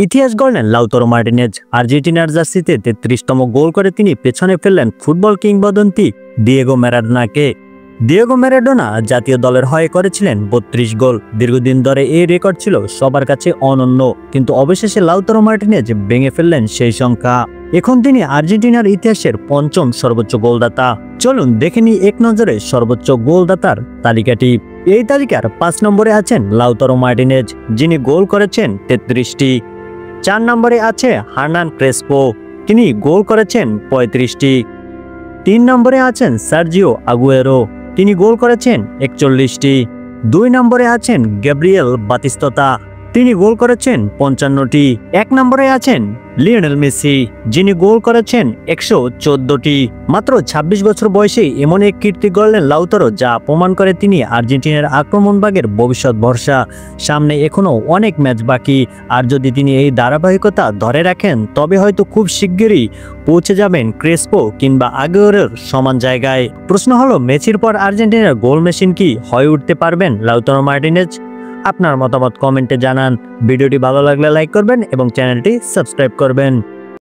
ইতিহাস গড়লেন Lautaro Martinez. আর্জেন্টিনার জার্সিতে ৩৩তম গোল করে তিনি পেছনে ফেললেন ফুটবল কিংবদন্তি দিয়েগো ম্যারাডোনাকে। দিয়েগো ম্যারাডোনা জাতীয় দলের হয়ে করেছিলেন ৩২ গোল। দীর্ঘদিন ধরে এই রেকর্ড ছিল সবার কাছে অনন্য, কিন্তু অবশেষে লাউতারো মার্টিনেজ ভেঙে ফেললেন সেই সংখ্যা। এখন তিনি আর্জেন্টিনার ইতিহাসের পঞ্চম সর্বোচ্চ গোলদাতা। চলুন দেখে নিই এক নজরে সর্বোচ্চ গোলদাতার তালিকাটি। এই তালিকার ৫ নম্বরে আছেন লাউতারো মার্টিনেজ, যিনি গোল করেছেন ৩৩টি। ৪ নম্বরে আছে হার্নান ক্রেসপো, তিনি গোল করেছেন ৩৫টি। ৩ নম্বরে আছেন সার্জিও আগুয়েরো, তিনি গোল করেছেন ৪১টি। ২ নম্বরে আছেন গ্যাব্রিয়েল বাতিস্তোতা, তিনি গোল করেছেন ৫৫টি। ১ নম্বরে আছেন লিওনেল মেসি, যিনি গোল করেছেন ১১৪টি। মাত্র ২৬ বছর বয়সে এমন এক কীর্তি গড়লেন লাউতারো, যা প্রমাণ করে তিনি আর্জেন্টিনার আক্রমণভাগের ভবিষ্যৎ ভরসা। সামনে এখনো অনেক ম্যাচ বাকি, আর যদি তিনি এই ধারাবাহিকতা ধরে রাখেন তবে হয়তো খুব শিগগিরই পৌঁছে যাবেন ক্রেসপো কিংবা আগুয়েরোর সমান জায়গায়। প্রশ্ন হলো, মেসির পর আর্জেন্টিনার গোল মেশিন কি হয়ে উঠতে পারবেন লাউতারো মার্টিনেজ? আপনার মতামত কমেন্টে জানান। ভিডিওটি ভালো লাগলে লাইক করবেন এবং চ্যানেলটি সাবস্ক্রাইব করবেন।